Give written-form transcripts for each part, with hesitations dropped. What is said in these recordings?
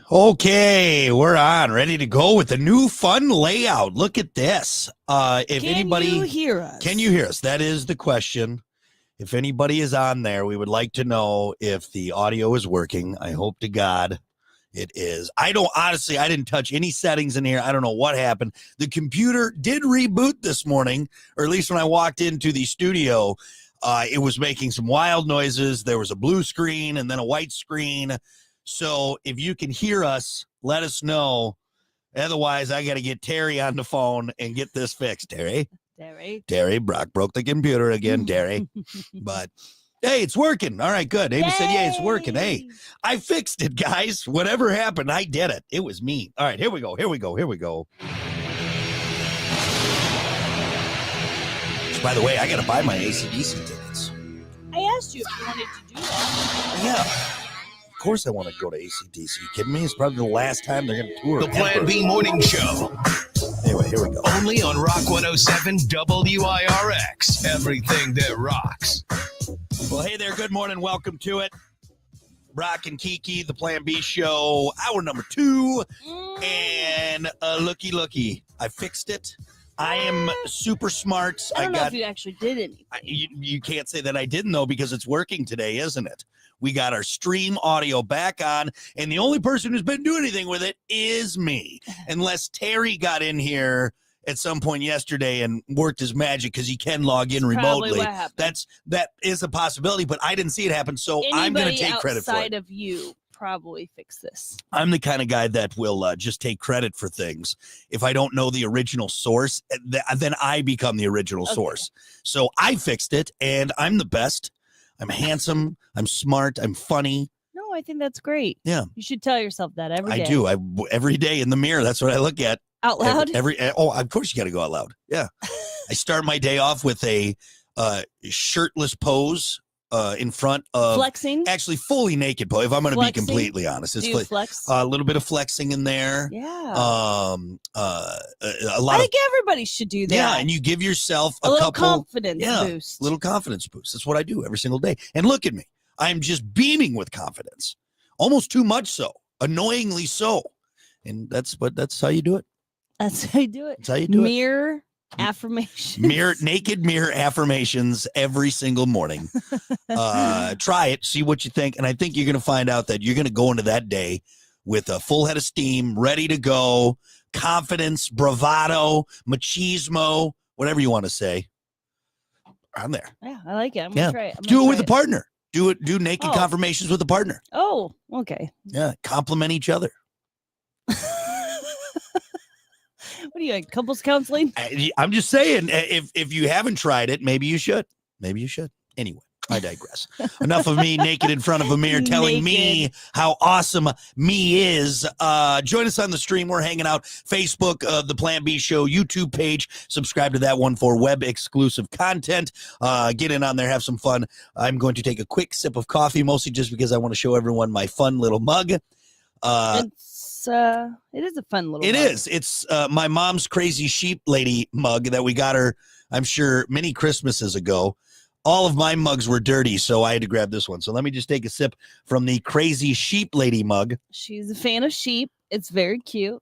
Okay, we're on, ready to go with the new fun layout. Look at this. If anybody, can you hear us? Can you hear us? That is the question. If anybody is on there, we would like to know if the audio is working. I hope to God it is. I didn't touch any settings in here. I don't know what happened. The computer did reboot this morning, or at least when I walked into the studio, it was making some wild noises. There was a blue screen and then a white screen. So if you can hear us, let us know. Otherwise, I got to get Terry on the phone and get this fixed. Terry, Brock broke the computer again, Terry. But, hey, it's working. All right, good. Amy said, yeah, it's working. Hey, I fixed it, guys. Whatever happened, I did it. It was me. All right, here we go. By the way, I got to buy my AC/DC tickets. I asked you if you wanted to do that. Yeah. Of course I want to go to AC/DC. You kidding me? It's probably the last time they're going to tour. The Plan B Morning Show. Anyway, here we go. Only on Rock 107 WIRX. Everything that rocks. Well, hey there. Good morning. Welcome to it. Brock and Kiki, the Plan B Show, hour number 2. And looky. I fixed it. I am super smart. I don't know if you actually did anything. You can't say that I didn't, though, because it's working today, isn't it? We got our stream audio back on, and the only person who's been doing anything with it is me. Unless Terry got in here at some point yesterday and worked his magic because he can log in remotely. That is a possibility, but I didn't see it happen, so I'm going to take credit for it. Outside of you probably fix this. I'm the kind of guy that will just take credit for things. If I don't know the original source, then I become the original source. So I fixed it, and I'm the best. I'm handsome. I'm smart. I'm funny. No, I think that's great. Yeah. You should tell yourself that every day. I do. Every day in the mirror. That's what I look at. Out loud? Of course you got to go out loud. Yeah. I start my day off with a shirtless pose in front of flexing. Actually, fully naked pose. If I'm going to be completely honest, it's flex? A little bit of flexing in there. Yeah. A lot. I think everybody should do that. Yeah, and you give yourself a little couple confidence boost. Little confidence boost. That's what I do every single day. And look at me. I'm just beaming with confidence. Almost too much so. Annoyingly so. And that's how you do it. That's how you do it. That's how you do it. Mirror affirmations. Naked mirror affirmations every single morning. Try it, see what you think. And I think you're going to find out that you're going to go into that day with a full head of steam, ready to go, confidence, bravado, machismo, whatever you want to say. I'm there. Yeah, I like it. I'm going to try it. Do it with a partner. Do naked confirmations with a partner. Oh, okay. Yeah, compliment each other. What are you, like, couples counseling? I'm just saying, if you haven't tried it, maybe you should. Anyway, I digress. Enough of me naked in front of a mirror telling me how awesome me is. Join us on the stream. We're hanging out. Facebook, the Plan B Show YouTube page. Subscribe to that one for web exclusive content. Get in on there. Have some fun. I'm going to take a quick sip of coffee, mostly just because I want to show everyone my fun little mug. It is a fun little mug. It's my mom's crazy sheep lady mug that we got her, I'm sure, many Christmases ago. All of my mugs were dirty, so I had to grab this one. So let me just take a sip from the crazy sheep lady mug. She's a fan of sheep. It's very cute.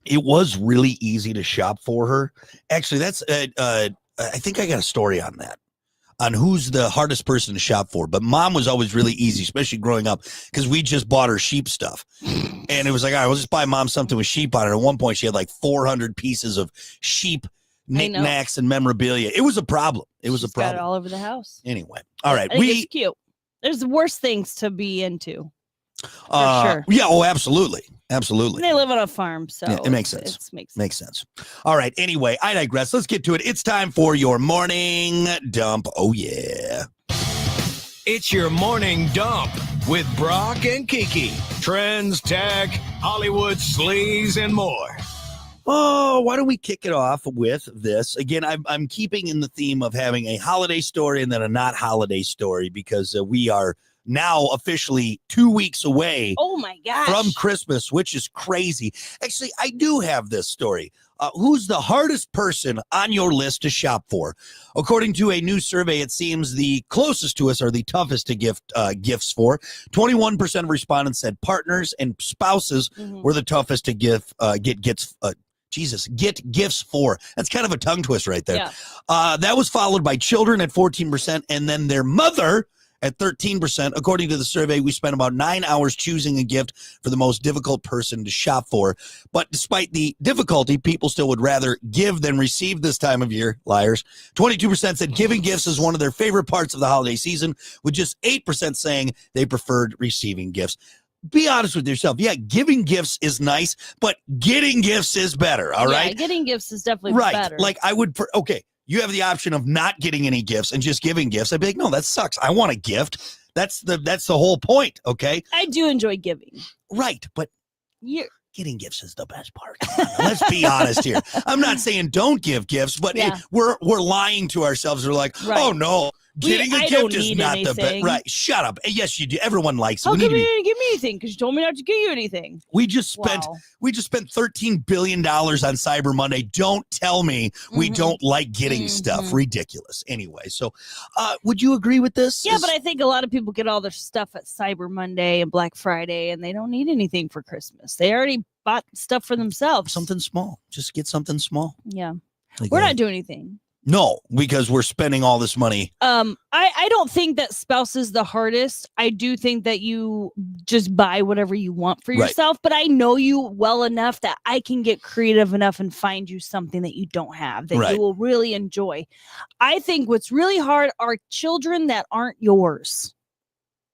It was really easy to shop for her. Actually, that's I think I got a story on that, on who's the hardest person to shop for. But mom was always really easy, especially growing up, because we just bought her sheep stuff. And it was like, all right, we'll just buy mom something with sheep on it. At one point, she had like 400 pieces of sheep knickknacks and memorabilia. It was a problem. She's got it all over the house. Anyway, all right. It's cute. There's worse things to be into. For sure. Yeah. Oh, absolutely. Absolutely. They live on a farm, so yeah, it makes sense. Makes sense. All right. Anyway, I digress. Let's get to it. It's time for your morning dump. Oh, yeah. It's your morning dump with Brock and Kiki. Trends, tech, Hollywood sleaze, and more. Oh, why don't we kick it off with this? Again, I'm keeping in the theme of having a holiday story and then a not holiday story, because we are now officially 2 weeks away Oh my gosh. from Christmas, which is crazy. Actually, I do have this story. Who's the hardest person on your list to shop for? According to a new survey, it seems the closest to us are the toughest to gifts for. 21% of respondents said partners and spouses were the toughest to get gifts for. That's kind of a tongue twist right there. Yeah. That was followed by children at 14% and then their mother at 13%. According to the survey, we spent about 9 hours choosing a gift for the most difficult person to shop for. But despite the difficulty, people still would rather give than receive this time of year. Liars. 22% said giving gifts is one of their favorite parts of the holiday season, with just 8% saying they preferred receiving gifts. Be honest with yourself. Yeah, giving gifts is nice, but getting gifts is better. All right. Getting gifts is definitely right. better. Like I would, okay, you have the option of not getting any gifts and just giving gifts. I'd be like, no, that sucks. I want a gift. That's the whole point. Okay. I do enjoy giving. Right. But You're getting gifts is the best part. Come on, let's be honest here. I'm not saying don't give gifts, but we're lying to ourselves. We're like, oh no, getting a gift is not the best. Right. Shut up. Yes, you do. Everyone likes it. How come you didn't give me anything? Because you told me not to give you anything. We just spent $13 billion on Cyber Monday. Don't tell me we don't like getting stuff. Ridiculous. Anyway, so would you agree with this? Yeah, but I think a lot of people get all their stuff at Cyber Monday and Black Friday, and they don't need anything for Christmas. They already bought stuff for themselves. Something small. Just get something small. Yeah. Like we're not doing anything. No, because we're spending all this money. I don't think that spouse is the hardest. I do think that you just buy whatever you want for yourself, but I know you well enough that I can get creative enough and find you something that you don't have that you will really enjoy. I think what's really hard are children that aren't yours.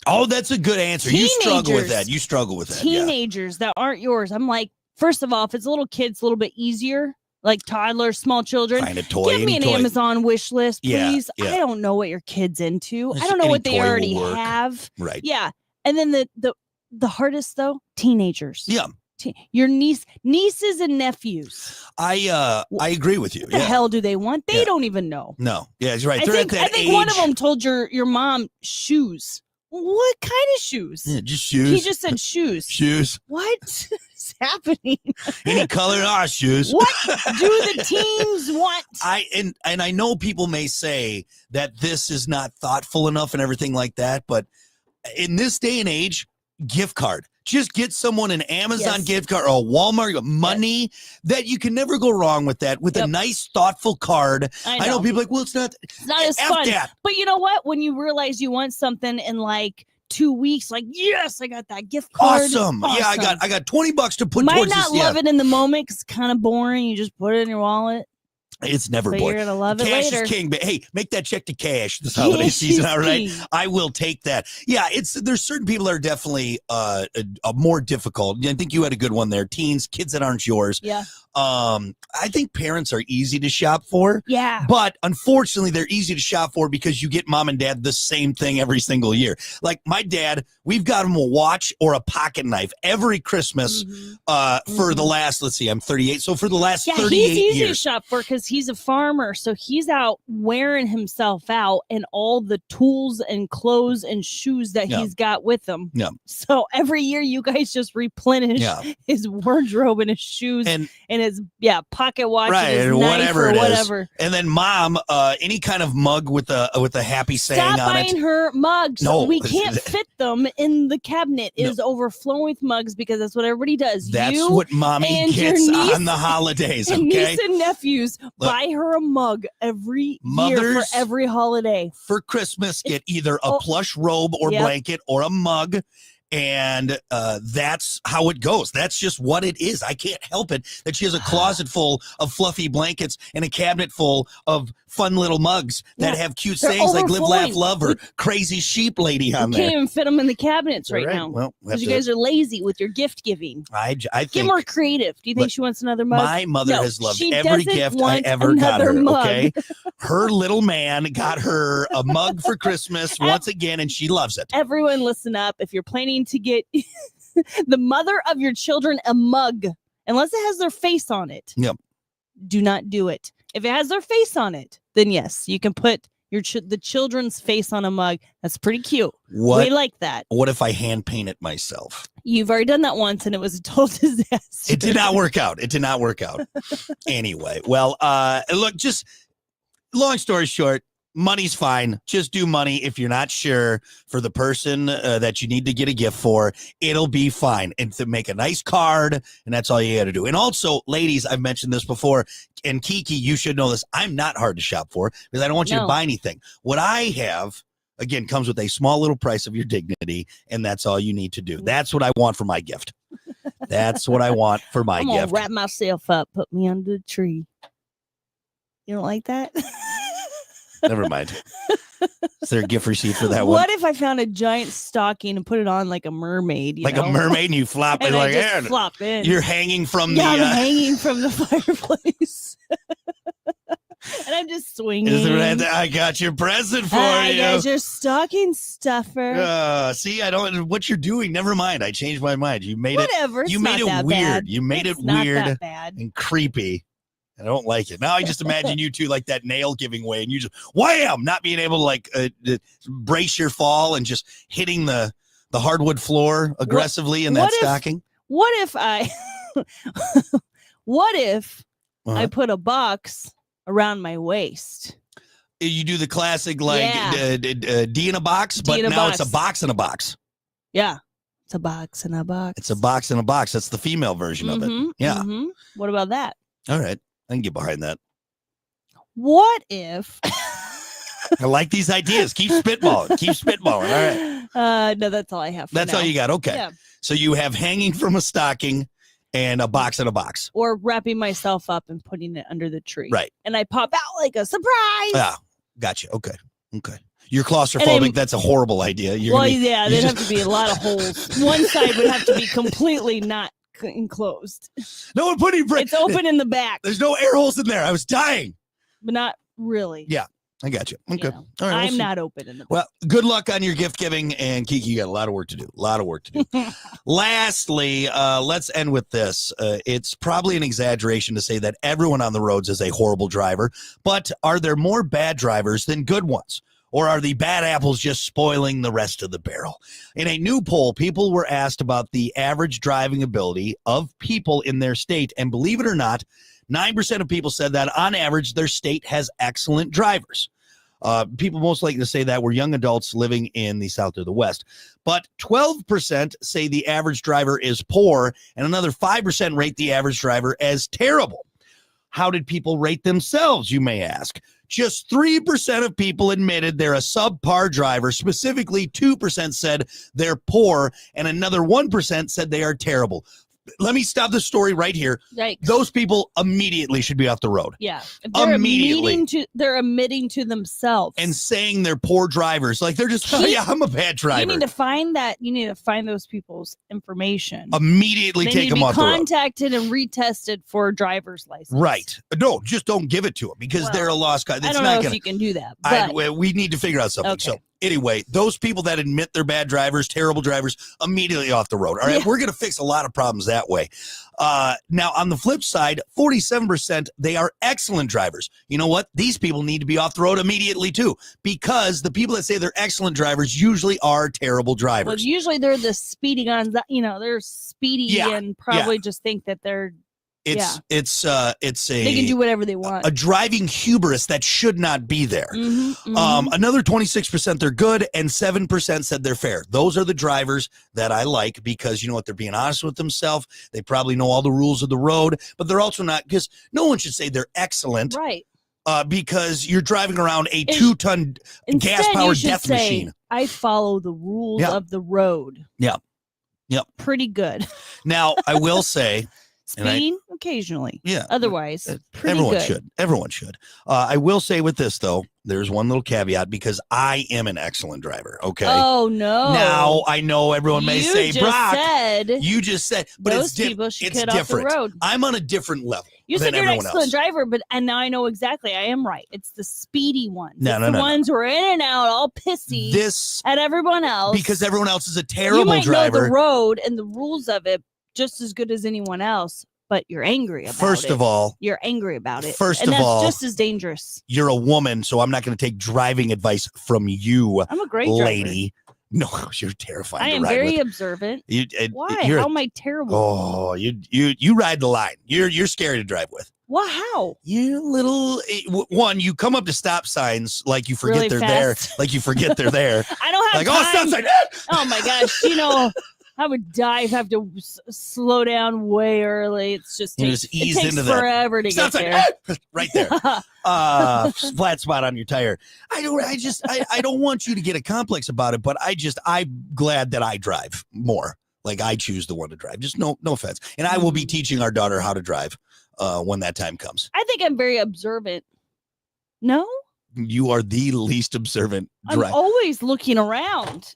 Oh, that's a good answer. You struggle with that. You struggle with that. Teenagers that aren't yours. I'm like, first of all, if it's a little kid, it's a little bit easier. Like toddlers, small children. Find a toy. Give me an Amazon wish list, please. Yeah. I don't know what your kid's into. I don't know what they already have. Right. Yeah. And then the hardest though, teenagers. Yeah. Your nieces and nephews. I agree with you. What the hell do they want? They don't even know. No. Yeah, he's right. I think one of them told your mom shoes. What kind of shoes? Yeah, just shoes. He just said shoes. Shoes. What is happening? Any color shoes. What do the teens want? And I know people may say that this is not thoughtful enough and everything like that, but in this day and age, gift card. Just get someone an Amazon gift card or a Walmart money that you can never go wrong with that. With a nice, thoughtful card. I know people are like, well, it's not as fun. But you know what? When you realize you want something in like 2 weeks, like, yes, I got that gift card. Awesome. Yeah, I got $20 to put Might towards not this. love it in the moment because it's kind of boring. You just put it in your wallet. It's never but boring. You're gonna love it Cash later. is king, but hey, make that check to cash this holiday season. All right, I will take that. Yeah, there's certain people that are definitely more difficult. I think you had a good one there. Teens, kids that aren't yours. Yeah. I think parents are easy to shop for. Yeah. But unfortunately, they're easy to shop for because you get mom and dad the same thing every single year. Like my dad, we've got him a watch or a pocket knife every Christmas for the last, let's see, I'm 38. So for the last 38 years. He's easy to shop for because he's a farmer. So he's out wearing himself out in all the tools and clothes and shoes that he's got with him. Yeah. So every year you guys just replenish his wardrobe and his shoes and his pocket watch and his whatever knife or it whatever. Is. And then mom, any kind of mug with a happy saying on it. Stop buying her mugs. No, we can't fit them in the cabinet. It is overflowing with mugs because that's what everybody does. That's what mommy gets on the holidays. Okay, niece and nephews buy her a mug every year for every holiday. For Christmas, get either a plush robe or blanket or a mug. And that's how it goes. That's just what it is. I can't help it that she has a closet full of fluffy blankets and a cabinet full of fun little mugs that have cute sayings like live, laugh, love, or crazy sheep lady on there. You can't even fit them in the cabinets right now. Well, because you guys are lazy with your gift giving. I think get more creative. Do you think she wants another mug? My mother has loved every gift I ever got her. Mug. Okay, her little man got her a mug for Christmas once again, and she loves it. Everyone, listen up. If you're planning to get the mother of your children a mug, unless it has their face on it, do not do it. If it has their face on it, then yes, you can put the children's face on a mug. That's pretty cute. What? We like that. What if I hand paint it myself? You've already done that once, and it was a total disaster. It did not work out. Anyway, well, look, just long story short, money's fine. Just do money. If you're not sure for the person that you need to get a gift for, it'll be fine. And to make a nice card, and that's all you got to do. And also, ladies, I've mentioned this before, and Kiki, you should know this. I'm not hard to shop for because I don't want you to buy anything. What I have, again, comes with a small little price of your dignity, and that's all you need to do. That's what I want for my gift. That's what I want for my I'm gift. gonna wrap myself up, put me under the tree. You don't like that? Never mind. Is there a gift receipt for that one? What if I found a giant stocking and put it on like a mermaid? Like a mermaid, and you flop it and like I just flop in. You're hanging from I'm the. hanging from the fireplace, and I'm just swinging. I got your present for I you. got your stocking stuffer. See, I don't. What you're doing? Never mind. I changed my mind. You made Whatever. it. You made it weird. Bad. You made It's it not weird that bad. and creepy. I don't like it. Now I just imagine you two like that nail giving way, and you just wham, not being able to like brace your fall and just hitting the hardwood floor aggressively in that stocking. What if I Uh-huh. I put a box around my waist? You do the classic like D in a box, but now it's a box in a box. Yeah. It's a box in a box. It's a box in a box. That's the female version of it. Yeah. Mm-hmm. What about that? All right. I can get behind that. What if I like these ideas. Keep spitballing. Keep spitballing. All right. No, that's all I have. That's all you got. Okay. Yeah. So you have hanging from a stocking and a box in a box. Or wrapping myself up and putting it under the tree. Right. And I pop out like a surprise. Yeah. Gotcha. Okay. You're claustrophobic. That's a horrible idea. There'd have to be a lot of holes. One side would have to be completely not enclosed. No one put any It's open in the back. There's no air holes in there. I was dying. But not really. Yeah. I got you. Okay. You know, All right. I'm not open in the back. Well, good luck on your gift giving, and Kiki, you got a lot of work to do. Lastly, let's end with this. It's probably an exaggeration to say that everyone on the roads is a horrible driver, but are there more bad drivers than good ones? Or are the bad apples just spoiling the rest of the barrel? In a new poll, people were asked about the average driving ability of people in their state, and believe it or not, 9% of people said that on average, their state has excellent drivers. People most likely to say that were young adults living in the South or the West. But 12% say the average driver is poor, and another 5% rate the average driver as terrible. How did people rate themselves, you may ask? Just 3% of people admitted they're a subpar driver. Specifically, 2% said they're poor, and another 1% said they are terrible. Let me stop the story right here. Yikes. Those people immediately should be off the road. Yeah. Immediately. They're admitting to themselves. And saying they're poor drivers. Like they're just, I'm a bad driver. You need to find that. You need to find those people's information. Immediately take them off the road. Contacted and retested for a driver's license. Right. No, just don't give it to them because they're a lost cause. I don't know if you can do that. But we need to figure out something. Okay. So anyway, those people that admit they're bad drivers, terrible drivers, immediately off the road. All right, we're going to fix a lot of problems that way. Now, on the flip side, 47%, they are excellent drivers. You know what? These people need to be off the road immediately, too, because the people that say they're excellent drivers usually are terrible drivers. Well, usually they're the speedy guns. They're speedy and probably just think that they're They can do whatever they want. A driving hubris that should not be there. Another 26% they're good, and 7% said they're fair. Those are the drivers that I like because you know what? They're being honest with themselves. They probably know all the rules of the road, but they're also not, because no one should say they're excellent. Right. Because you're driving around a 2-ton gas-powered death machine. I follow the rules of the road. Yeah. Yep. Pretty good. Now, I will say... Speeding occasionally. Yeah. Otherwise, pretty everyone good. should. Everyone should. I will say with this, though, there's one little caveat because I am an excellent driver. Okay. Oh, no. Now, I know everyone may say, Brock, you just said, but those people should get different. off the road. I'm on a different level. You said than you're an everyone excellent else. driver, and now I know exactly. I am right. It's the speedy ones. No, the ones who are in and out, all pissy at everyone else. Because everyone else is a terrible you might driver. know the road and the rules of it just as good as anyone else, but you're angry about it. First of all, you're angry about it. First and of that's all, just as dangerous. You're a woman, so I'm not going to take driving advice from you, I'm a great lady. No, you're terrifying. I am very observant. Why? How am I terrible? Oh, you ride the line. You're scary to drive with. Well, how? You little one. You come up to stop signs like you forget Really they're fast. there. Like you forget they're there. I don't have like time. oh, stop sign. Oh my gosh! I would die if I have to slow down way early. It's just You just ease it takes into forever to stop get sign. there. Right there. Flat spot on your tire. I don't want you to get a complex about it, but I'm glad that I drive more. Like I choose the one to drive. Just no offense. And I will be teaching our daughter how to drive when that time comes. I think I'm very observant. No? You are the least observant driver. I'm always looking around.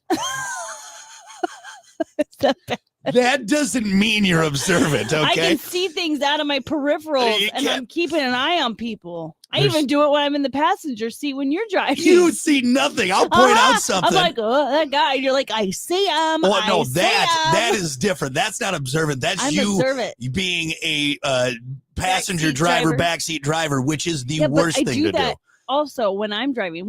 Is that bad? That doesn't mean you're observant, okay? I can see things out of my peripherals, and I'm keeping an eye on people. I even do it when I'm in the passenger seat when you're driving. You see nothing. I'll point out something. I'm like, oh, that guy. And you're like, I see him. Oh, no, that is different. That's not observant. That's observant. Being a passenger driver, backseat driver, which is the worst thing to do. Also, when I'm driving,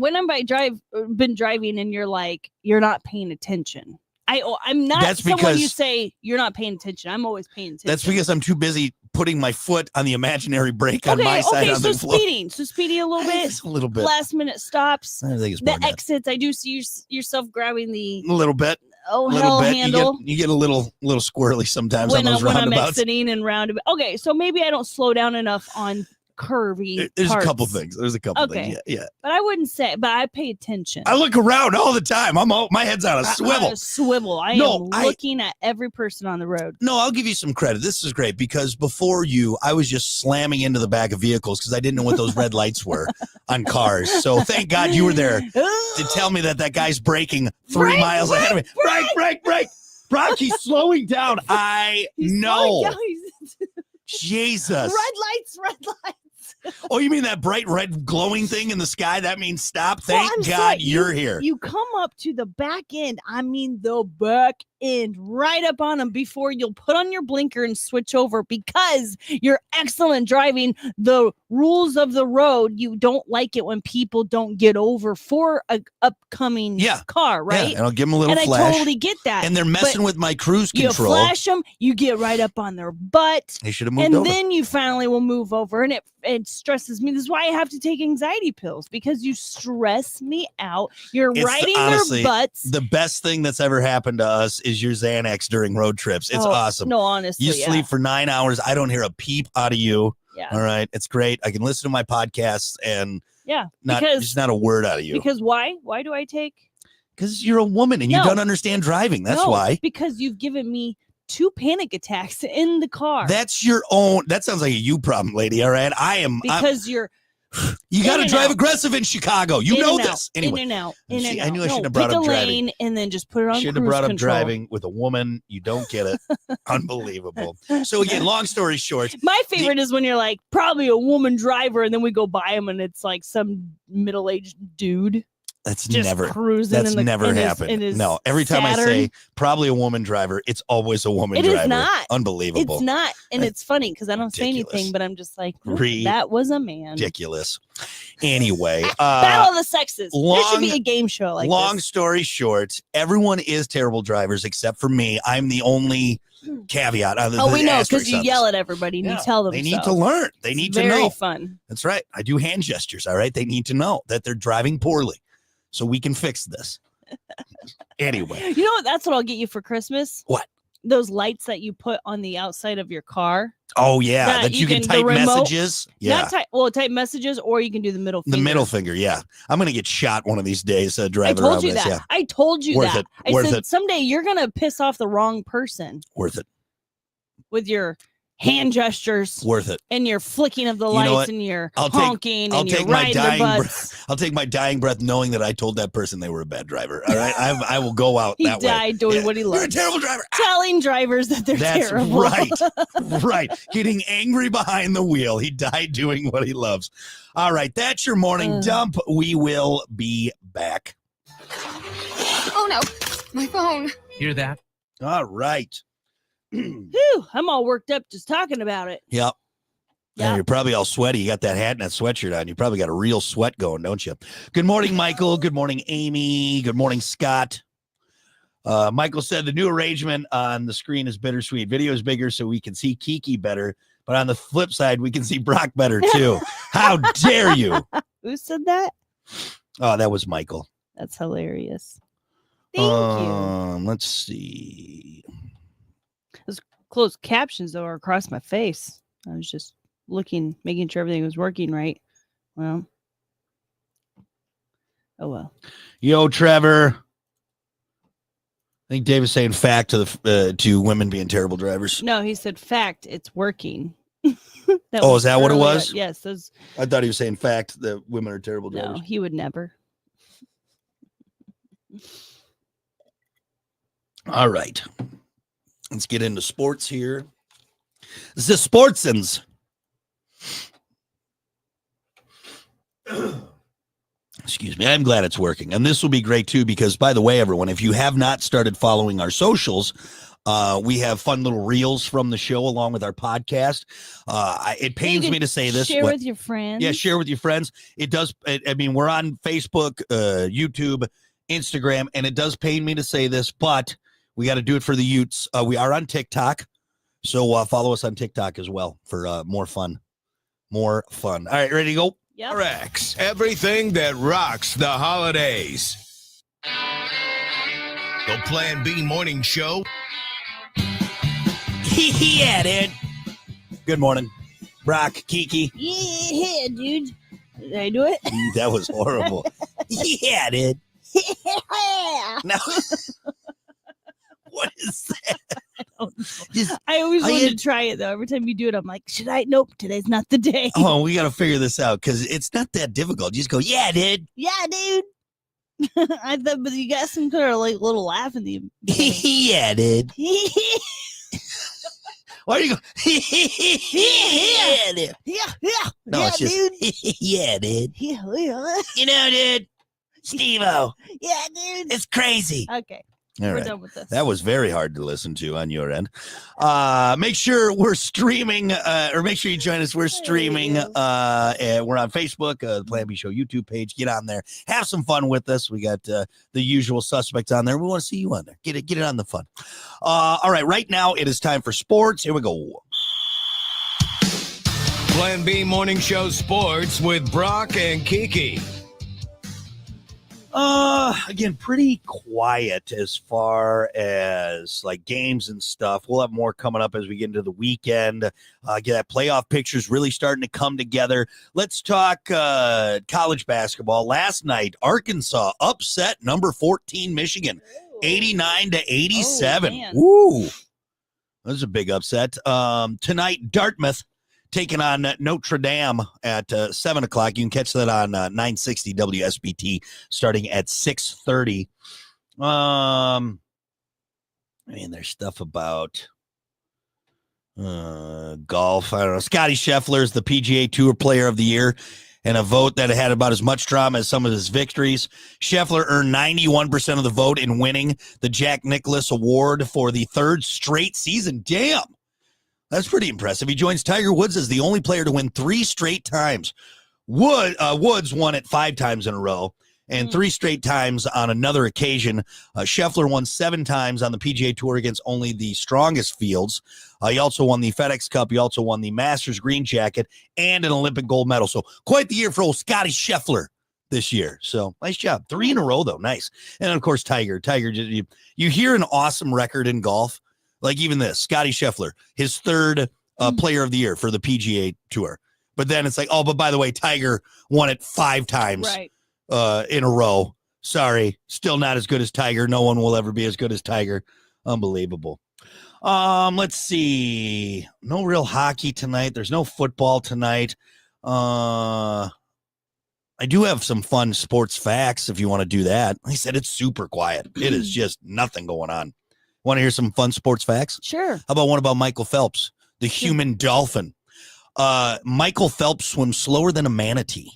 been driving, and you're like, you're not paying attention. I'm not someone you say you're not paying attention. I'm always paying attention. That's because I'm too busy putting my foot on the imaginary brake on my side of the floor. So speeding a little bit. Just a little bit. Last minute stops. I think it's more the exits. I do see yourself grabbing the a little bit. Handle. You get a little squirrely sometimes when on those roundabouts. I'm exiting and roundabout. Okay, so maybe I don't slow down enough on curvy. There's parts. a couple things. Things. Yeah. But I wouldn't say. But I pay attention. I look around all the time. My head's on a swivel. I am looking at every person on the road. No, I'll give you some credit. This is great because before you, I was just slamming into the back of vehicles because I didn't know what those red lights were on cars. So thank God you were there to tell me that guy's braking 3 miles ahead of me. Brake. Brock, he's slowing down. He's know. slowing down. Jesus. Red lights. Oh, you mean that bright red glowing thing in the sky? That means stop. Thank God you're here. You come up to the back end. I mean, the back end, right up on them before you'll put on your blinker and switch over because you're excellent driving the rules of the road. You don't like it when people don't get over for a upcoming car, right? Yeah, and I'll give them a little flash. I totally get that. And they're messing with my cruise control. You flash them, you get right up on their butt. They should have moved over. And then you finally will move over, and it stresses me. This is why I have to take anxiety pills because you stress me out. You're riding their butts. The best thing that's ever happened to us is your Xanax during road trips. It's awesome. No, honestly, you sleep for 9 hours. I don't hear a peep out of you. Yeah. All right. It's great. I can listen to my podcasts and just not a word out of you. Because why? Why do I take? Because you're a woman and you don't understand driving. That's why. Because you've given me 2 panic attacks in the car. That's your own. That sounds like a you problem, lady. All right. You got to drive aggressive in Chicago. You know this. Anyway, in and out. I knew I shouldn't have brought up driving. Lane and then just put it on Shouldn't have brought up driving with a woman. You don't get it. Unbelievable. So again, long story short. My favorite is when you're like, probably a woman driver, and then we go by him and it's like some middle-aged dude. That's just never cruising. That's never happened. No, every time I say probably a woman driver, it's always a woman driver. It is not. Unbelievable. It's not. And it's funny because I don't say anything, but I'm just like, that was a man. Ridiculous. Anyway. Battle of the Sexes. There should be a game show like long this. Story short, everyone is terrible drivers except for me. I'm the only caveat. We know because you yell at everybody and you tell them. They need to learn. They need to know. Very fun. That's right. I do hand gestures. All right. They need to know that they're driving poorly. So we can fix this. Anyway. You know what? That's what I'll get you for Christmas. What? Those lights that you put on the outside of your car. Oh, yeah. That you can type messages. Yeah. Type messages, or you can do the middle finger. The middle finger, yeah. I'm going to get shot one of these days driving around. I told you that. Yeah. I told you Worth that. It. Worth it. Someday you're going to piss off the wrong person. Worth it. With your hand gestures. Worth it. And your flicking of the lights and your honking and your riding their butts. I'll take my dying breath knowing that I told that person they were a bad driver. All right? I will go out that way. He died doing what he loves. You're a terrible driver. Telling drivers that they're terrible. That's right. Right. Getting angry behind the wheel. He died doing what he loves. All right. That's your morning dump. We will be back. Oh, no. My phone. Hear that? All right. Whew, I'm all worked up just talking about it. Yep. Yeah, Yep. you're probably all sweaty. You got that hat and that sweatshirt on. You probably got a real sweat going, don't you? Good morning, Michael. Good morning, Amy. Good morning, Scott. Michael said the new arrangement on the screen is bittersweet. Video is bigger so we can see Kiki better, but on the flip side, we can see Brock better too. How dare you? Who said that? Oh, that was Michael. That's hilarious. Thank you. Let's see. Those closed captions, though, are across my face. I was just looking, making sure everything was working right. Well. Oh, well. Yo, Trevor. I think Dave is saying fact to women being terrible drivers. No, he said fact. It's working. Is that what it was? Yes. Those, I thought he was saying fact that women are terrible no, drivers. he would never. All right. Let's get into sports here. The Sportsons. Excuse me. I'm glad it's working. And this will be great, too, because, by the way, everyone, if you have not started following our socials, we have fun little reels from the show along with our podcast. It pains me to say this. Share with your friends. Yeah, share with your friends. It does. I mean, we're on Facebook, YouTube, Instagram, and it does pain me to say this, but we got to do it for the Utes. We are on TikTok, so follow us on TikTok as well for more fun. More fun. All right, ready to go? Yep. Rex, everything that rocks the holidays. The Plan B Morning Show. Yeah, dude. Good morning, Brock, Kiki. Yeah, dude. Did I do it? That was horrible. Yeah, dude. No. What is that? I always wanted to try it, though. Every time you do it, I'm like, should I? Nope, today's not the day. Oh, we got to figure this out because it's not that difficult. You just go, yeah, dude. Yeah, dude. I thought, but you got some kind of like little laugh in the Yeah, dude. Why are you going? Yeah, dude. Yeah. No, yeah, it's just, dude. Yeah, dude. Yeah. You know, dude. Steve-O. Yeah, dude. It's crazy. Okay. All We're right. done with this. That was very hard to listen to on your end. Make sure we're streaming, or make sure you join us. We're streaming. We're on Facebook, the Plan B Show YouTube page. Get on there. Have some fun with us. We got the usual suspects on there. We want to see you on there. Get it on the fun. All right. Right now, it is time for sports. Here we go. Plan B Morning Show Sports with Brock and Kiki. Again, pretty quiet as far as like games and stuff. We'll have more coming up as we get into the weekend. Get that playoff pictures really starting to come together. Let's talk college basketball. Last night, Arkansas upset number 14 Michigan, 89-87. Woo! That was a big upset. Tonight, Dartmouth taking on Notre Dame at 7 o'clock. You can catch that on 960 WSBT starting at 6:30. I mean, there's stuff about golf. I don't know. Scotty Scheffler is the PGA Tour Player of the Year in a vote that had about as much drama as some of his victories. Scheffler earned 91% of the vote in winning the Jack Nicklaus Award for the third straight season. Damn. That's pretty impressive. He joins Tiger Woods as the only player to win 3 straight times. Woods won it 5 times in a row and 3 straight times on another occasion. Scheffler won 7 times on the PGA Tour against only the strongest fields. He also won the FedEx Cup. He also won the Masters Green Jacket and an Olympic gold medal. So quite the year for old Scotty Scheffler this year. So nice job. 3 in a row, though. Nice. And, of course, Tiger. You hear an awesome record in golf. Like even this, Scotty Scheffler, his third player of the year for the PGA Tour. But then it's like, oh, but by the way, Tiger won it 5 times in a row. Sorry, still not as good as Tiger. No one will ever be as good as Tiger. Unbelievable. Let's see. No real hockey tonight. There's no football tonight. I do have some fun sports facts if you want to do that. Like I said, it's super quiet. It is just nothing going on. Want to hear some fun sports facts? Sure. How about one about Michael Phelps, the human dolphin? Michael Phelps swims slower than a manatee.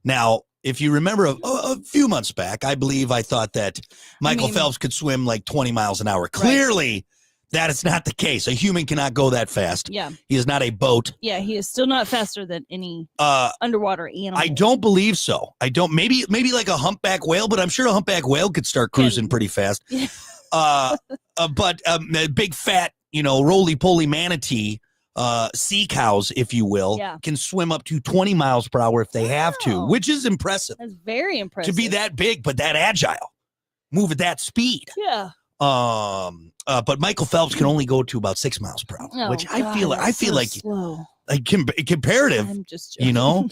Now, if you remember a few months back, I believe I thought that Michael Phelps could swim like 20 miles an hour. Clearly, That is not the case. A human cannot go that fast. Yeah. He is not a boat. Yeah, he is still not faster than any underwater animal. I don't believe so. I don't. Maybe like a humpback whale, but I'm sure a humpback whale could start cruising pretty fast. But a big fat, roly-poly manatee, sea cows, if you will, can swim up to 20 miles per hour if they have to, which is impressive. That's very impressive. To be that big, but that agile, move at that speed. Yeah. But Michael Phelps can only go to about 6 miles per hour, which I feel like slow. Like comparative, I'm just joking.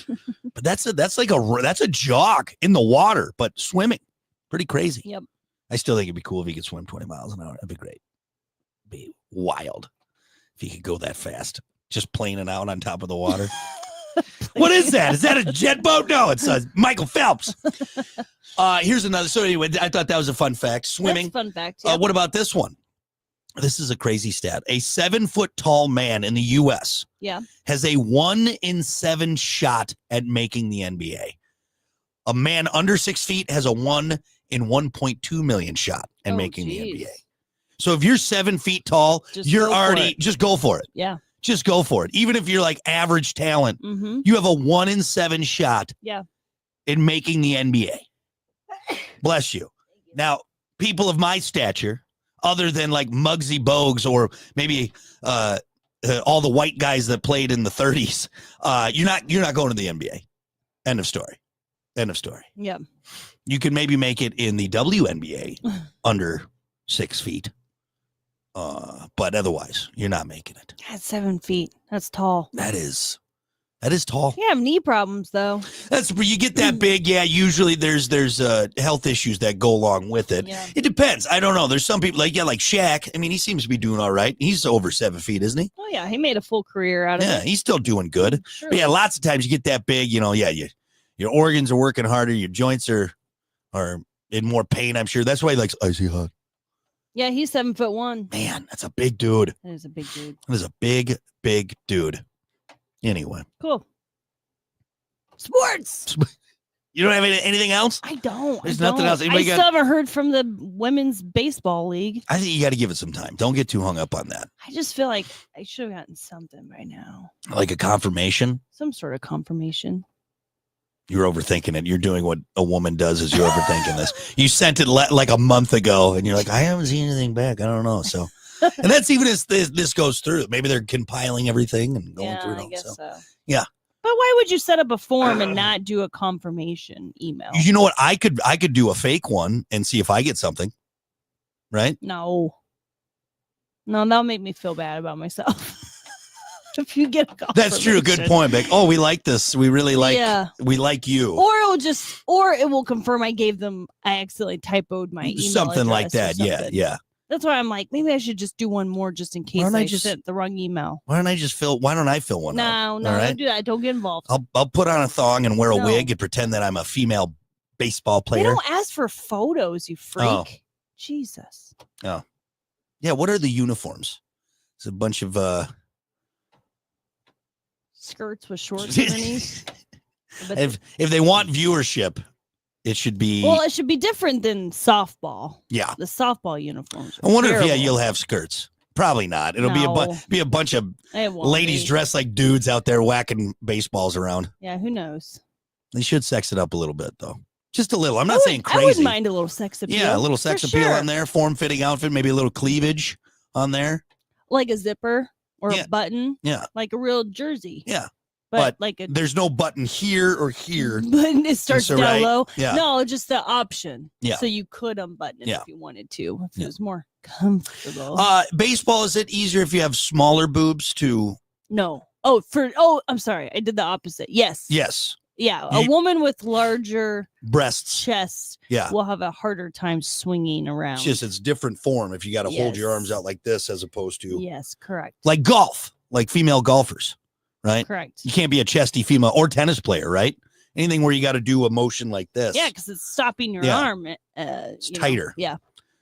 But that's a jog in the water, but swimming, pretty crazy. Yep. I still think it'd be cool if he could swim 20 miles an hour. That'd be great. Be wild if he could go that fast, just planing out on top of the water. What is that? Is that a jet boat? No, it's Michael Phelps. Here's another. So anyway, I thought that was a fun fact. Swimming. That's a fun fact. Yeah. What about this one? This is a crazy stat. A 7-foot tall man in the U.S. has a 1 in 7 shot at making the NBA. A man under 6 feet has a 1 in 1.2 million shot at making the NBA. So if you're 7 feet tall, just go for it. Yeah. Just go for it. Even if you're like average talent, you have a 1 in 7 shot in making the NBA. Bless you. Now, people of my stature, other than like Muggsy Bogues or maybe all the white guys that played in the 30s, you're not going to the NBA. End of story. End of story. Yeah. You can maybe make it in the WNBA under 6 feet. But otherwise, you're not making it. That's 7 feet. That's tall. That is tall. You have knee problems though. That's where you get that big. Yeah, usually there's health issues that go along with it. Yeah. It depends. I don't know. There's some people like Shaq. I mean, he seems to be doing all right. He's over 7 feet, isn't he? Oh yeah, he made a full career out of it. Yeah, he's still doing good. Sure. But yeah, lots of times you get that big. Your organs are working harder. Your joints are in more pain. I'm sure that's why he likes icy hot. Yeah, he's 7'1". Man, that's a big dude. That is a big dude. That is a big, big dude. Anyway. Cool. Sports. You don't have anything else? I don't. There's nothing else. I still haven't heard from the women's baseball league. I think you got to give it some time. Don't get too hung up on that. I just feel like I should have gotten something by now. Like a confirmation? Some sort of confirmation. You're overthinking it. You're doing what a woman does is you're overthinking this. You sent it like a month ago, and you're like, I haven't seen anything back. I don't know. So, and that's even as this goes through. Maybe they're compiling everything and going through it. I guess so. Yeah. But why would you set up a form and not do a confirmation email? You know what? I could do a fake one and see if I get something. Right? No, that'll make me feel bad about myself. If you get a confirmation. That's true. Good point, Beck. Oh, we like this. We really like. Yeah. We like you. Or it will confirm I gave them. I accidentally typoed my email. Something like that. Yeah. That's why I'm like, maybe I should just do one more just in case I sent the wrong email. Why don't I fill one out? No, don't do that. Don't get involved. I'll put on a thong and wear a wig and pretend that I'm a female baseball player. They don't ask for photos, you freak. Oh. Jesus. Oh. Yeah, what are the uniforms? It's a bunch of skirts with shorts underneath. If they want viewership, it should be. Well, it should be different than softball. Yeah, the softball uniforms. I wonder if you'll have skirts. Probably not. It'll be a bunch of ladies dressed like dudes out there whacking baseballs around. Yeah, who knows? They should sex it up a little bit though. Just a little. I'm not saying crazy. I wouldn't mind a little sex appeal. Yeah, a little sex appeal on there. Form-fitting outfit, maybe a little cleavage on there. Like a zipper or a button. Yeah. Like a real jersey. Yeah. But there's no button here or here. But it starts down low. Yeah. No, just the option. Yeah. So you could unbutton it if you wanted to. If it was more comfortable. Baseball, is it easier if you have smaller boobs too? No. I'm sorry. I did the opposite. Yes. Yes. Yeah. A woman with larger breasts, chest will have a harder time swinging around. It's different form if you got to hold your arms out like this as opposed to. Yes, correct. Like golf, like female golfers. Right? Correct. You can't be a chesty female or tennis player, right? Anything where you got to do a motion like this. Yeah, because it's stopping your arm. It's tighter. Yeah.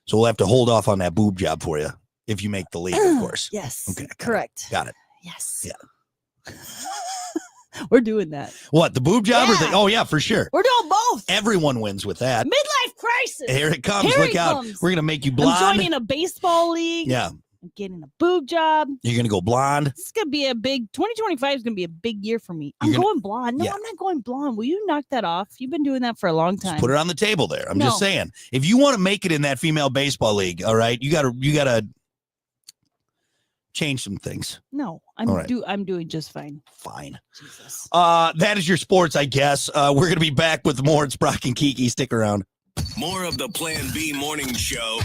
So we'll have to hold off on that boob job for you if you make the league, of course. Yes. Okay. Correct. Got it. Yes. Yeah. We're doing that. What, the boob job? Yeah. Oh, yeah, for sure. We're doing both. Everyone wins with that. Midlife crisis. Here it comes. Look out. We're going to make you blonde. I'm joining a baseball league. Yeah. I'm getting a boob job. You're going to go blonde. This is going to be 2025 is going to be a big year for me. You're I'm going blonde. No, yeah. I'm not going blonde. Will you knock that off? You've been doing that for a long time. Just put it on the table there. I'm No. just saying, if you want to make it in that female baseball league, all right, you gotta change some things. No, I'm doing just fine. Fine. Jesus. That is your sports, I guess. We're gonna be back with more. It's Brock and Kiki. Stick around. More of the Plan B morning show.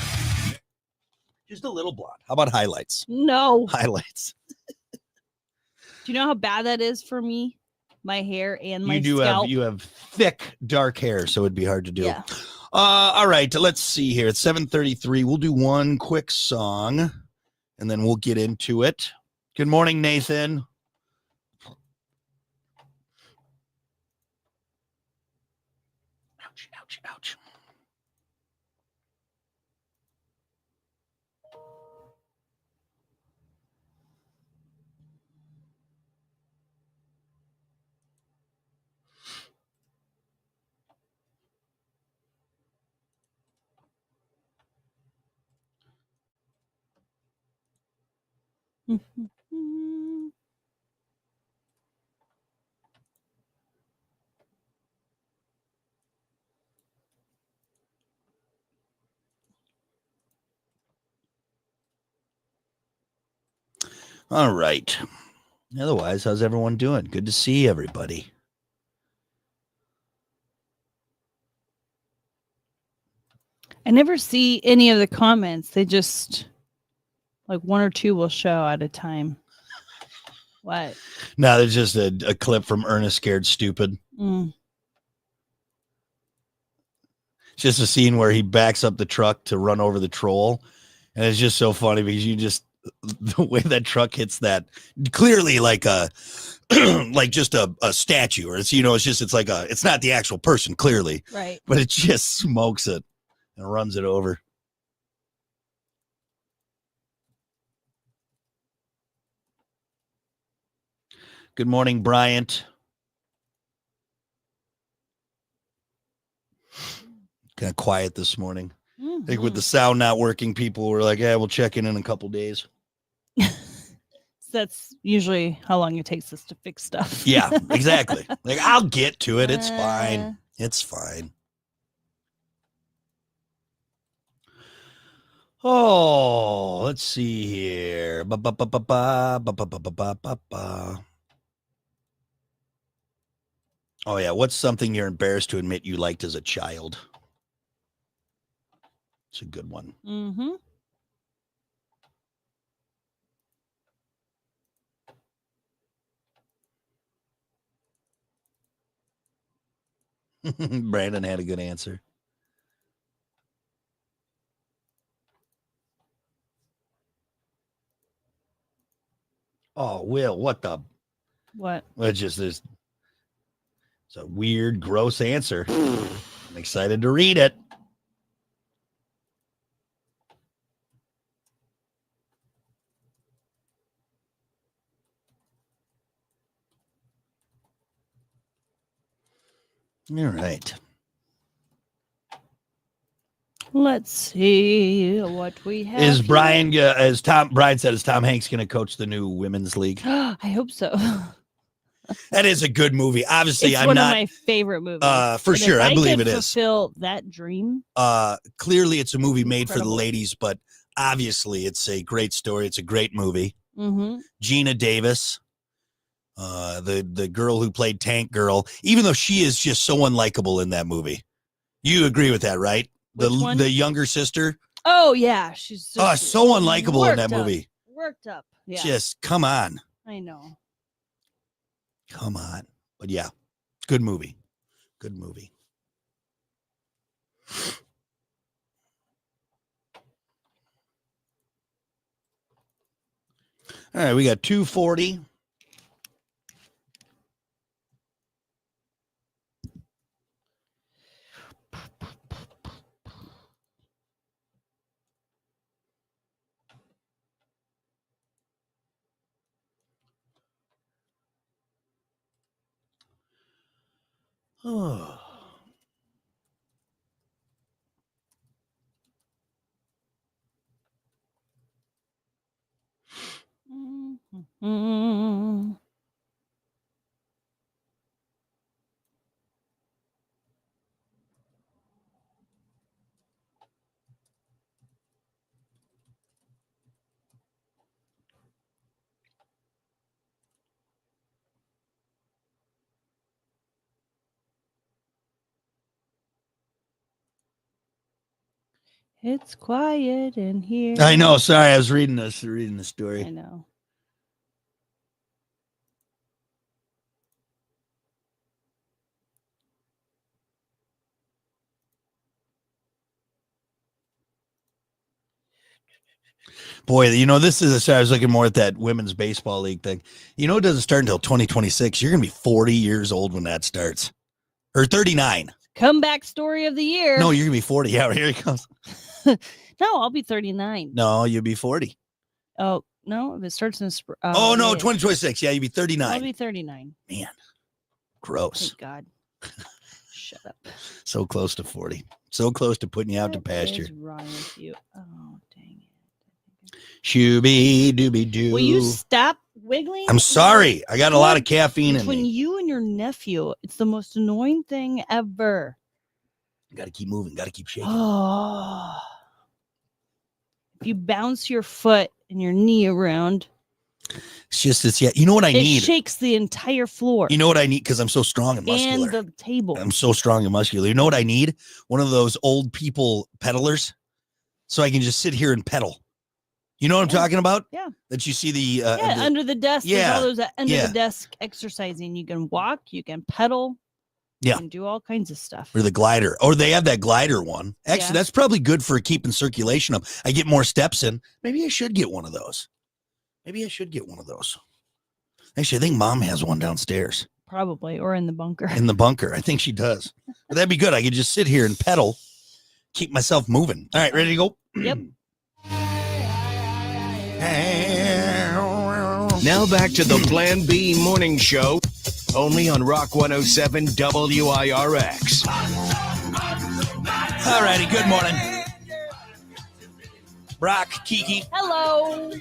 Just a little blonde. How about highlights? No. Highlights. Do you know how bad that is for me? My hair and my scalp. You have thick, dark hair, so it'd be hard to do. Yeah. All right, let's see here. It's 7:33. We'll do one quick song, and then we'll get into it. Good morning, Nathan. Ouch, ouch, ouch. All right. Otherwise, how's everyone doing? Good to see everybody. I never see any of the comments. They just like one or two will show at a time. What? No, there's just a clip from Ernest Scared Stupid. Mm. It's just a scene where he backs up the truck to run over the troll. And it's just so funny because the way that truck hits that clearly like a like just a statue, or it's it's not the actual person clearly, right? But it just smokes it and runs it over. Good morning, Bryant. Kind of quiet this morning. Mm-hmm. I think with the sound not working, people were like, "Yeah, we'll check in a couple days." That's usually how long it takes us to fix stuff. Yeah, exactly. Like, I'll get to it. It's fine. It's fine. Oh, let's see here. Oh, yeah. What's something you're embarrassed to admit you liked as a child? It's a good one. Mm-hmm. Brandon had a good answer. Oh, Will, what the? What? Well, it's a weird, gross answer. I'm excited to read it. All right. Let's see what we have. Is Brian, Brian said, is Tom Hanks going to coach the new women's league? I hope so. That is a good movie. Obviously, it's I'm one not of my favorite movies. For and sure. I believe it is. Fulfill that dream. Clearly, it's a movie made for the Incredible. ladies, but obviously, it's a great story. It's a great movie. Mm-hmm. Gina Davis, the girl who played Tank Girl, even though she is just so unlikable in that movie. You agree with that, right? The younger sister. Oh yeah, she's just so unlikable in that movie. Worked up. Yeah. Just come on. I know. Come on. But yeah, good movie. Good movie. All right, we got 240. Oh. Mm. It's quiet in here. I know. Sorry, I was reading the story. I know. Boy, this is. I was looking more at that women's baseball league thing. It doesn't start until 2026. You're gonna be 40 years old when that starts, or 39. Comeback story of the year. No, you're gonna be 40. Yeah, here he comes. No, I'll be 39. No, you'll be 40. Oh no, if it starts in spring. Oh no, 2026. Yeah, you'll be 39. I'll be 39. Man, gross. Thank God. Shut up. So close to 40. So close to putting you out to pasture. What is wrong with you? Oh, dang it. Shooby dooby doo. Will you stop wiggling? I'm sorry. I got a lot of caffeine in Between me. you and your nephew, it's the most annoying thing ever. Got to keep moving. Got to keep shaking. Oh. If you bounce your foot and your knee around, It's just, yeah. You know what I it need? shakes the entire floor. You know what I need? Because I'm so strong and muscular. And the table. I'm so strong and muscular. You know what I need? One of those old people pedalers, so I can just sit here and pedal. You know what I'm talking about? Yeah. That you see the under the desk. Yeah. There's all those under the desk exercising. You can walk, you can pedal. Yeah. You can do all kinds of stuff. or the glider, or they have that glider one. Actually, Yeah. that's probably good for keeping circulation up. I get more steps in. Maybe I should get one of those. Actually, I think Mom has one downstairs Probably, or in the bunker. in the bunker. I think she does. But that'd be good. I could just sit here and pedal, keep myself moving. All right, ready to go? Yep. Now back to the Plan B morning show, only on Rock 107 WIRX. All righty, good morning. Brock, Kiki. Hello.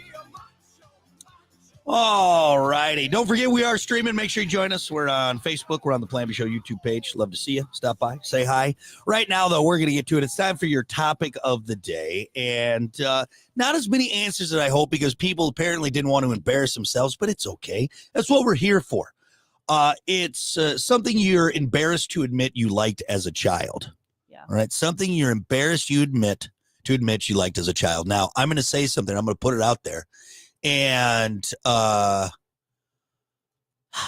All righty. Don't forget, we are streaming. Make sure you join us. We're on Facebook. We're on the Plan B Show YouTube page. Love to see you. Stop by. Say hi. Right now, though, we're going to get to it. It's time for your topic of the day. And not as many answers as I hope, because people apparently didn't want to embarrass themselves, but it's okay. That's what we're here for. It's something you're embarrassed to admit you liked as a child. Yeah. All right. Something you're embarrassed you admit you liked as a child. Now, I'm going to say something. I'm going to put it out there. And I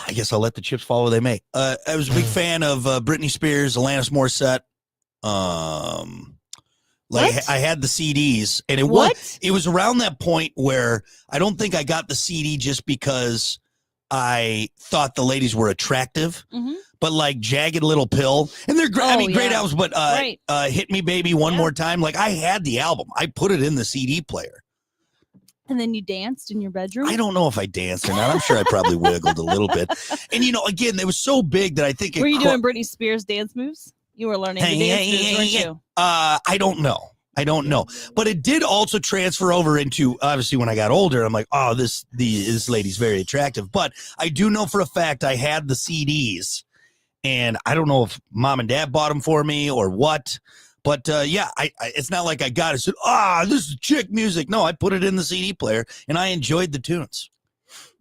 guess I'll let the chips fall where they may. I was a big fan of Britney Spears, Alanis Morissette. What? I had the CDs, and it was around that point where I don't think I got the CD just because I thought the ladies were attractive, but like Jagged Little Pill, and they're great. Great albums, but Right. Hit Me Baby One More Time. Like, I had the album. I put it in the CD player. And then you danced in your bedroom? I don't know if I danced or not. I'm sure I probably wiggled a little bit. And, again, it was so big that I think it... Were you doing Britney Spears dance moves? You were learning the dance moves, weren't you? I don't know. But it did also transfer over into, obviously, when I got older, I'm like, oh, this lady's very attractive. But I do know for a fact I had the CDs, and I don't know if Mom and Dad bought them for me or what. But, I it's not like I got it. Said, this is chick music. No, I put it in the CD player, and I enjoyed the tunes.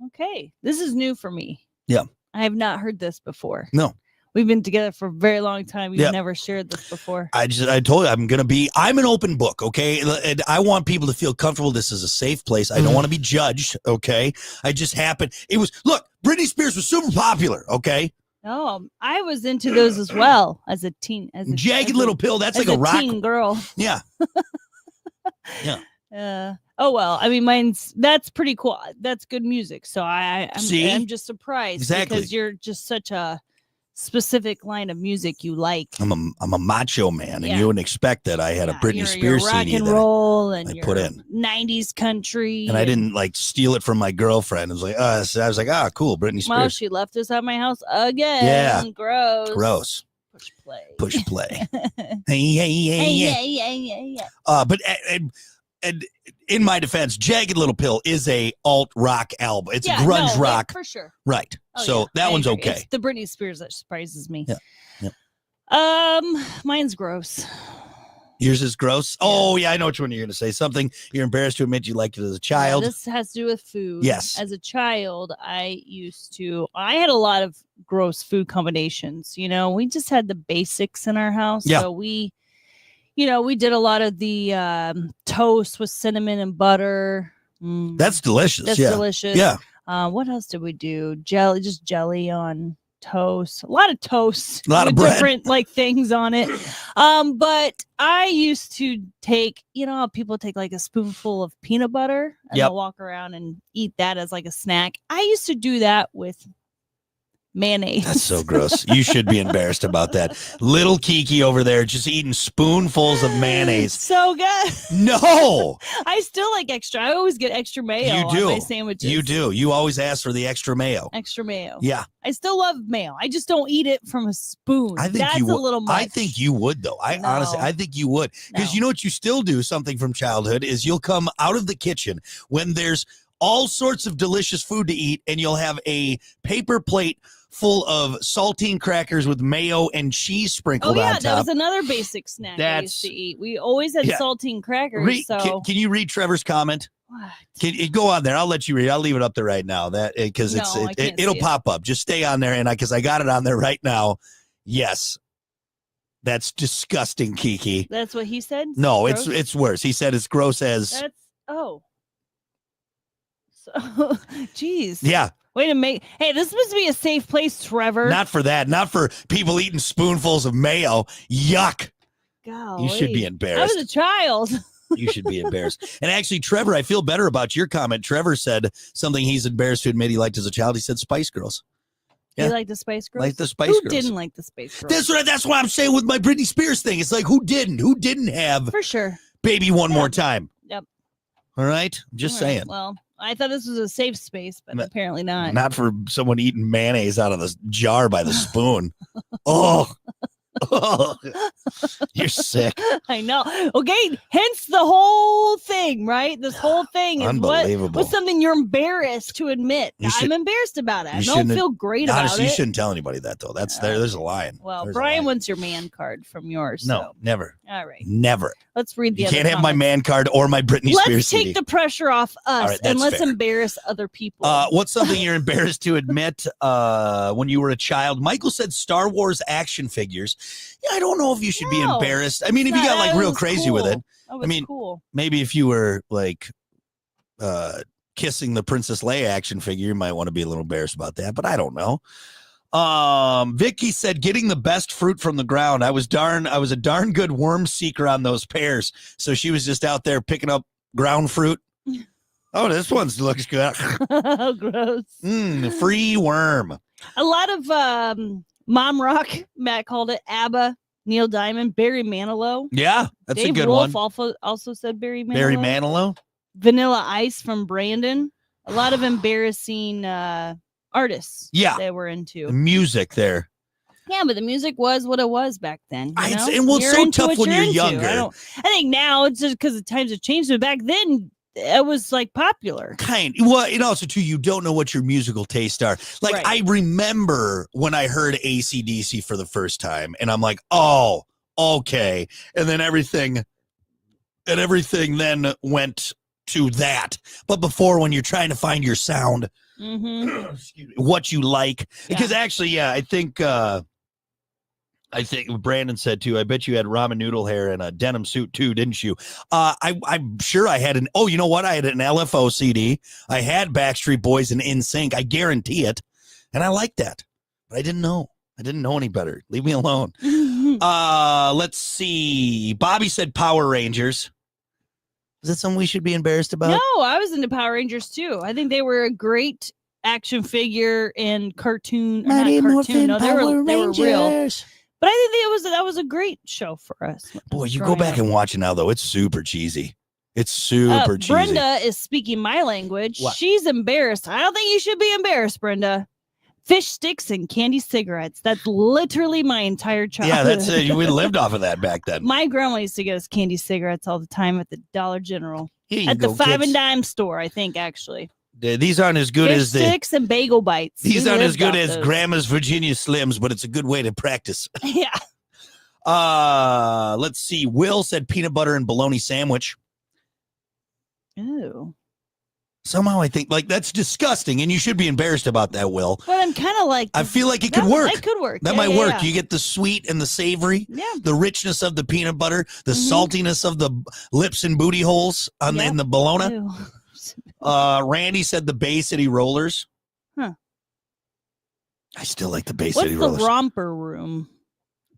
Okay. This is new for me. Yeah. I have not heard this before. No. We've been together for a very long time. We've never shared this before. I told you I'm an open book, okay? And I want people to feel comfortable. This is a safe place. I don't want to be judged, okay? Look, Britney Spears was super popular, okay? Oh, I was into those as well as a teen. Jagged Little Pill, that's like a rock. Teen girl. Yeah. Yeah. Oh, well, I mean, that's pretty cool. That's good music. So I'm just surprised because you're just such a specific line of music you like. I'm a macho man, and you wouldn't expect that I had a Britney Spears rock CD and roll and I put in 90s country. And I didn't steal it from my girlfriend. It was like, I was like, cool, Britney Spears. Well, she left us at my house again. Yeah. Gross. Push play. Hey. Yeah. But and in my defense, Jagged Little Pill is a alt rock album. It's a grunge rock. For sure. Right. Oh, so that one's agree. okay. It's the Britney Spears that surprises me. Yeah. Mine's gross. Yours is gross. Oh, yeah, I know which one you're going to say. Something you're embarrassed to admit you liked it as a child. This has to do with food. Yes. As a child, I had a lot of gross food combinations. You know, we just had the basics in our house. Yeah. So we did a lot of the toast with cinnamon and butter. That's delicious. That's delicious. Yeah. What else did we do? Jelly on toast. A lot of toast. A lot of bread. Different like things on it. But I used to take, how people take like a spoonful of peanut butter and they'll walk around and eat that as like a snack. I used to do that with mayonnaise. That's so gross. You should be embarrassed about that. Little Kiki over there just eating spoonfuls of mayonnaise. So good. No. I still like extra. I always get extra mayo on my sandwiches. You do. You always ask for the extra mayo. Extra mayo. Yeah. I still love mayo. I just don't eat it from a spoon. I think That's you would. A little much. I think you would, though. Honestly, I think you would. Because you know what you still do, something from childhood, is you'll come out of the kitchen when there's all sorts of delicious food to eat, and you'll have a paper plate full of saltine crackers with mayo and cheese sprinkled on top. That was another basic snack I used to eat. We always had saltine crackers. Can you read Trevor's comment? What? Can you go on there? I'll let you read. I'll leave it up there right now. Because it'll pop up. Just stay on there, and because I got it on there right now. Yes, that's disgusting, Kiki. That's what he said. No, it's worse. He said it's gross as. So, geez. Yeah. Way to make. Hey, this must be a safe place, Trevor. Not for that. Not for people eating spoonfuls of mayo. Yuck. Golly. You should be embarrassed. I was a child. You should be embarrassed. And actually, Trevor, I feel better about your comment. Trevor said something he's embarrassed to admit he liked as a child. He said Spice Girls. Yeah. You like the Spice Girls? Like the Spice Girls. Who didn't like the Spice Girls? That's what I'm saying with my Britney Spears thing. It's like, who didn't? Who didn't have for sure Baby One More Time? Yep. All right? Just saying. Well, I thought this was a safe space, but apparently not. Not for someone eating mayonnaise out of the jar by the spoon. Oh. You're sick. I know. Okay, hence the whole thing, right? This whole thing is what's something you're embarrassed to admit. I'm embarrassed about it. I don't feel great about it. Honestly, you shouldn't tell anybody that, though. There's a line. Well, Brian wants your man card from yours. No, never. All right. Never. Let's read the You other can't have my man card or my Britney Spears Let's take CD. the pressure off us and let's embarrass other people. What's something you're embarrassed to admit when you were a child? Michael said Star Wars action figures. Yeah, I don't know if you should be embarrassed. I mean, if you got like real crazy with it. I mean, maybe if you were like kissing the Princess Leia action figure, you might want to be a little embarrassed about that, but I don't know. Vicky said getting the best fruit from the ground. I was a darn good worm seeker on those pears. So she was just out there picking up ground fruit. Oh, this one looks good. Oh, gross. Free worm. A lot of mom rock, Matt called it, ABBA, Neil Diamond, Barry Manilow. Yeah, that's Dave a good Wolf one. Also said Barry Manilow. Barry Manilow. Vanilla Ice from Brandon. A lot of embarrassing artists they were into. The music there. Yeah, but the music was what it was back then. It's so tough when you're younger. I think now it's just because the times have changed, but back then it was like popular. Well, and also too, you don't know what your musical tastes are. Like I remember when I heard AC/DC for the first time, and I'm like, oh, okay. And then everything then went to that. But before, when you're trying to find your sound, what you like, because actually, I think Brandon said too, I bet you had ramen noodle hair and a denim suit too, didn't you? I'm sure I had you know what? I had an LFO CD. I had Backstreet Boys and NSYNC. I guarantee it. And I liked that. But I didn't know. I didn't know any better. Leave me alone. Let's see. Bobby said Power Rangers. Is that something we should be embarrassed about? No, I was into Power Rangers too. I think they were a great action figure and cartoon. Mighty Morphin Power Rangers. They were real. But I think that was a great show for us. Boy, you go back and watch it now, though. It's super cheesy. It's super cheesy. Brenda is speaking my language. What? She's embarrassed. I don't think you should be embarrassed, Brenda. Fish sticks and candy cigarettes. That's literally my entire childhood. Yeah, we lived off of that back then. My grandma used to get us candy cigarettes all the time at the Dollar General. Here you At the go, 5 kids. and dime store, I think, actually. These aren't as good Fish as the. sticks and bagel bites. These We aren't as lived good off as those. Grandma's Virginia Slims, but it's a good way to practice. Yeah. Let's see. Will said peanut butter and bologna sandwich. Ooh. Somehow I think like that's disgusting, and you should be embarrassed about that, Will. But I'm kind of like. I feel like it could work. It could work. That Yeah, might yeah, work. yeah. You get the sweet and the savory, Yeah. the richness of the peanut butter, the Mhm. saltiness of the lips and booty holes on Yep. in the bologna. Ew. Randy said the Bay City Rollers. Huh. I still like the Bay What's City the Rollers. romper room?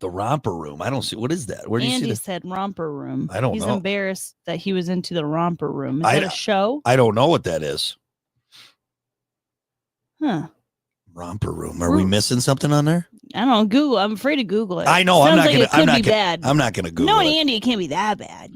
The romper room. I don't see. What is that? Where do you see Andy this? said romper room. I don't He's know. embarrassed that he was into the romper room. Is I that a don't- show? I don't know what that is. Huh. Romper room. Are we missing something on there? I don't know. Google. I'm afraid to Google it. I know. I'm Sounds not like gonna. it could I'm not be gonna. bad. I'm not gonna Google No, it. Andy, it can't be that bad.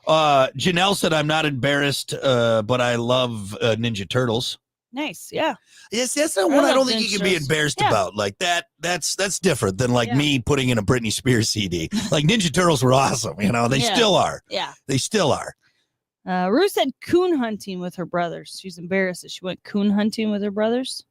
Janelle said I'm not embarrassed, but I love Ninja Turtles. Nice. Yeah. Yes, that's the I one I love don't think you Ninja can be Turtles. embarrassed Yeah. about. Like that. That's different than like Yeah. me putting in a Britney Spears CD. Like Ninja Turtles were awesome. You know, they Yeah. still are. Yeah. They still are. Ruth said coon hunting with her brothers. She's embarrassed that she went coon hunting with her brothers.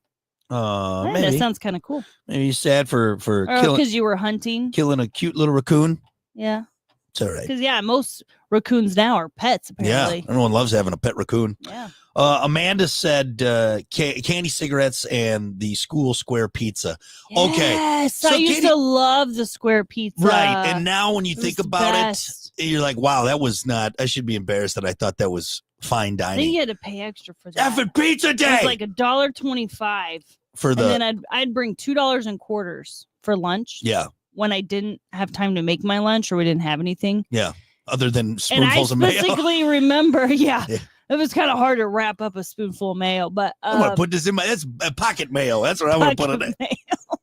That Maybe sounds kind of cool. maybe sad for Or killing because you were hunting. killing a cute little raccoon. Yeah. It's all right. Because, yeah, most raccoons now are pets, Yeah, apparently. everyone loves having a pet raccoon. Yeah. Amanda said candy cigarettes and the school square pizza. Okay. Yes. I So used Katie- to love the square pizza. Right. And now when you It think was the about best. it, you're like, wow, that was not, I should be embarrassed that I thought that was fine I think dining. you had to pay extra for that. Effing pizza It day was like $1.25. for And the, then I'd bring $2 and quarters for lunch yeah, when I didn't have time to make my lunch or we didn't have anything. other than And I spoonfuls of mayo. specifically remember, Yeah. it was kind of hard to wrap up a spoonful of mayo, but I'm going to put this in that's pocket mayo. That's what I want to put in it. mayo.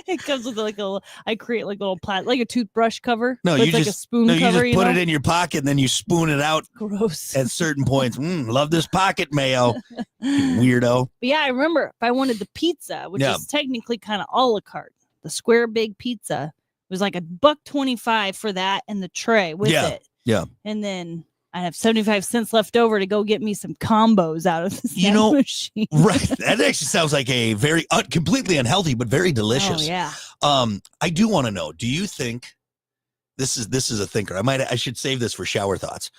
It comes with like I create like a little like a toothbrush cover. No, with you like just- a spoon No, you cover. just put it in your pocket and then you spoon it out Gross. at certain points. Love this pocket mayo, you weirdo. But yeah, I remember if I wanted the pizza, which Yeah. is technically kind of a la carte, the square big pizza was like $1.25 for that and the tray with Yeah, it. yeah. And then I'd have 75 cents left over to go get me some combos out of the You know, machine. Right. That actually sounds like a very completely unhealthy, but very delicious. Oh, yeah. I do want to know, do you think this is a thinker? I should save this for shower thoughts.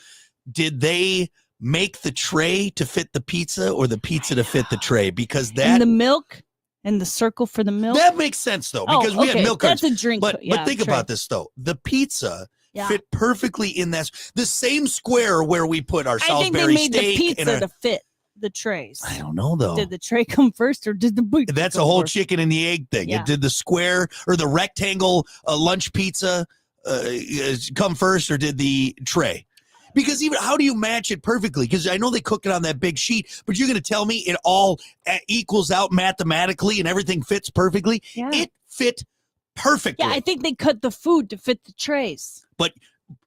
Did they make the tray to fit the pizza or the pizza to fit the tray? Because And that the milk and the circle for the milk. that makes sense though, because we had milk cartons. That's a drink. But think tray. about this though. The pizza Yeah. fit perfectly in the same square where we put our I think they Salisbury made the steak pizza and our, to fit the trays. I don't know though. Did the tray come first or did the pizza That's a come whole first? chicken and the egg thing. Yeah. It did the square or the rectangle lunch pizza come first, or did the tray? Because even how do you match it perfectly? Because I know they cook it on that big sheet, but you're going to tell me it all equals out mathematically and everything fits perfectly? Yeah. It fit perfectly. Yeah, I think they cut the food to fit the trays.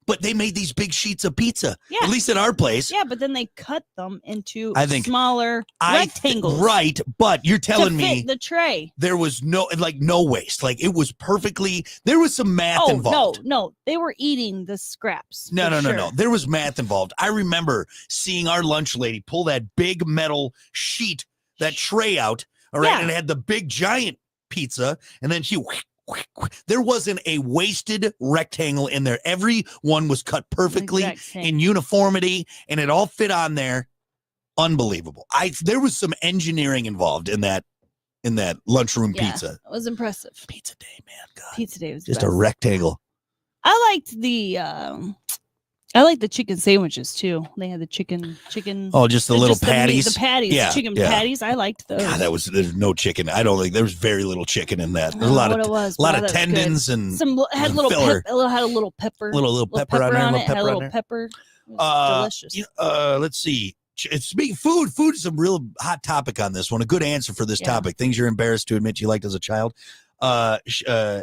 But they made these big sheets of pizza, Yeah. at least at our place. Yeah, but then they cut them into I think- smaller rectangles. Right, but you're to telling fit me the tray. there was no waste. Like it was perfectly, there was some math involved. No, they were eating the scraps. No, for no, no, sure. no. There was math involved. I remember seeing our lunch lady pull that big metal sheet, that tray out, all right, Yeah. and it had the big giant pizza, and then there wasn't a wasted rectangle in there. Every one was cut perfectly Exact same. in uniformity, and it all fit on there. Unbelievable. There was some engineering involved in that lunchroom Yeah, pizza. It was impressive. Pizza day, man. God. Pizza day was Just the a best. rectangle. I liked the chicken sandwiches too. They had the chicken. Oh, just the little just patties. The patties, Yeah, the chicken yeah. patties. I liked those. God, there's no chicken. I don't think there was very little chicken in that. I There's don't a lot know of what it was, a lot but of that was good. tendons and Some had some little filler. had a little pepper, little pepper on there, on little it. Had pepper a on little there. pepper. It was delicious. Let's see. Speaking food is a real hot topic on this one. A good answer for this Yeah. topic. Things you're embarrassed to admit you liked as a child. Ooh, Is I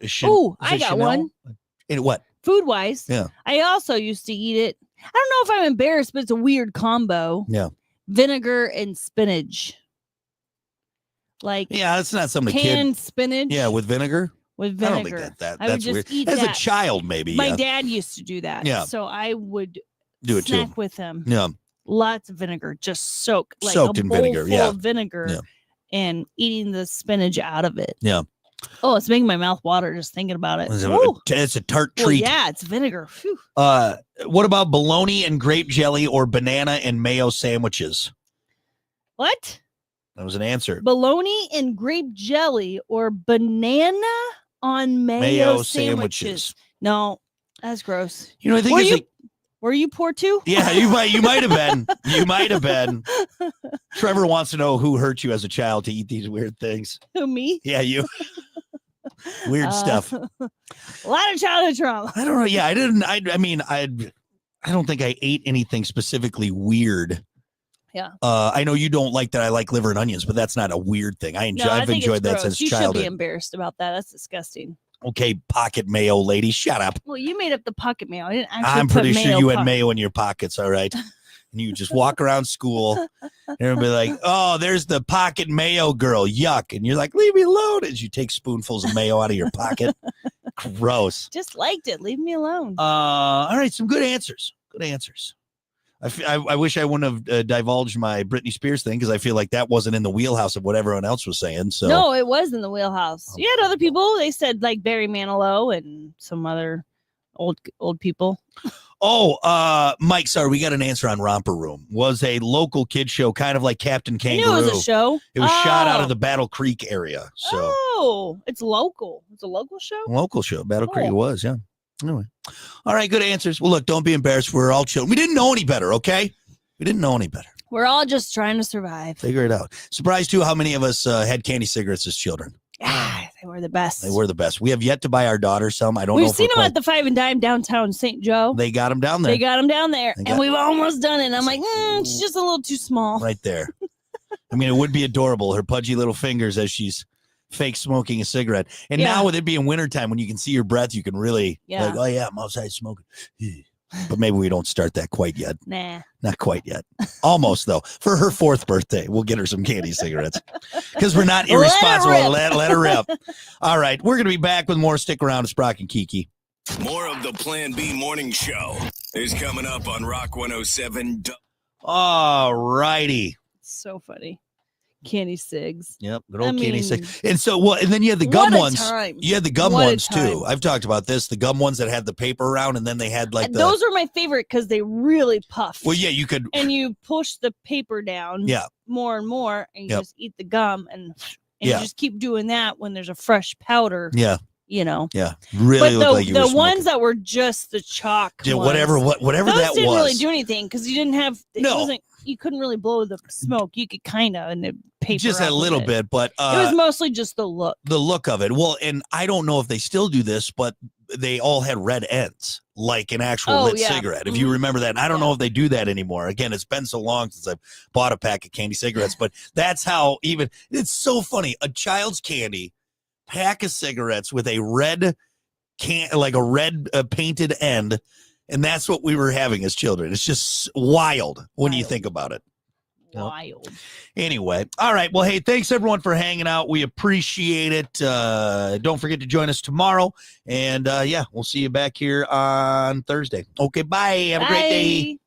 it got Chanel? one. In what? Food wise, Yeah. I also used to eat it. I don't know if I'm embarrassed, but it's a weird combo. Yeah. Vinegar and spinach. Like Yeah, that's not something a canned kid. spinach. Yeah, with vinegar. with I vinegar. don't think I would that's just weird. eat As that. a child, maybe. My yeah. dad used to do that. Yeah. So I would Do it to snack him. with him. Yeah. Lots of vinegar, just soaked Soaked a in bowl vinegar, full yeah. of vinegar, Yeah. and eating the spinach out of it. Yeah. Oh, it's making my mouth water just thinking about it. It's a tart Well, treat. yeah, it's vinegar. Phew. What about bologna and grape jelly or banana and mayo sandwiches? What? That was an answer. Bologna and grape jelly or banana on mayo sandwiches. No, that's gross. You know, I think Were you poor too? Yeah, you might have been. You might have been. Trevor wants to know who hurt you as a child to eat these weird things. Who, me? Yeah, you. Weird stuff. A lot of childhood trauma. I don't know. Yeah, I don't think I ate anything specifically weird. Yeah. I know you don't like that I like liver and onions, but that's not a weird thing. I've enjoyed that since you childhood. You should be embarrassed about that. That's disgusting. Okay, pocket mayo lady, shut up. Well, you made up the pocket mayo. I didn't actually I'm pretty sure you had mayo in your pockets, all right? And you just walk around school and everybody like, oh, there's the pocket mayo girl, yuck. And you're like, leave me alone as you take spoonfuls of mayo out of your pocket. Gross. Just liked it. Leave me alone. All right, some good answers. Good answers. I wish I wouldn't have divulged my Britney Spears thing because I feel like that wasn't in the wheelhouse of what everyone else was saying. So no, it was in the wheelhouse. You had other people. They said like Barry Manilow and some other old people. Oh, Mike, sorry, we got an answer on Romper Room. Was a local kid show, kind of like Captain Kangaroo. I knew it was a show. It was shot out of the Battle Creek area. So it's local. It's a local show. Local show. Battle Creek it was, yeah. Anyway. All right, good answers. Well, look, don't be embarrassed. We're all children. We didn't know any better, okay? We didn't know any better. We're all just trying to survive. Figure it out. Surprised, too, how many of us had candy cigarettes as children. Ah, they were the best. They were the best. We have yet to buy our daughter some. I don't know. We've seen them at the 5 and Dime downtown St. Joe. They got them down there. And we've almost done it. And I'm like, it's just a little too small. Right there. I mean, it would be adorable. Her pudgy little fingers as she's fake smoking a cigarette. And now with it being wintertime, when you can see your breath, you can really like, oh yeah, I'm outside smoking. But maybe we don't start that quite yet. Nah. Not quite yet. Almost though. For her 4th birthday, we'll get her some candy cigarettes. Because we're not irresponsible. Let her rip. All right. We're going to be back with more. Stick around. It's Brock and Kiki. More of the Plan B Morning Show is coming up on Rock 107. All righty. So funny. Candy cigs. Yep, good old candy cigs. And so, and then you had the gum ones. You had the gum ones too. I've talked about this. The gum ones that had the paper around, and then they had like those were my favorite because they really puffed. Well, yeah, you could. And you push the paper down. Yeah. More and more, and you just eat the gum, and you just keep doing that when there's a fresh powder. Yeah. You know. Yeah. Really looked like you were the ones that were just the chalk. Yeah, ones, whatever that was. Didn't really do anything because you didn't have. No. You couldn't really blow the smoke. You could kind of, and the paper just a little bit, but it was mostly just the look. The look of it. Well, and I don't know if they still do this, but they all had red ends, like an actual lit cigarette. If you remember that, and I don't know if they do that anymore. Again, it's been so long since I've bought a pack of candy cigarettes, but that's how it's so funny. A child's candy pack of cigarettes with a red painted end. And that's what we were having as children. It's just wild when you think about it. Wild. Anyway. All right. Well, hey, thanks everyone for hanging out. We appreciate it. Don't forget to join us tomorrow. And we'll see you back here on Thursday. Okay. Bye. Have a great day.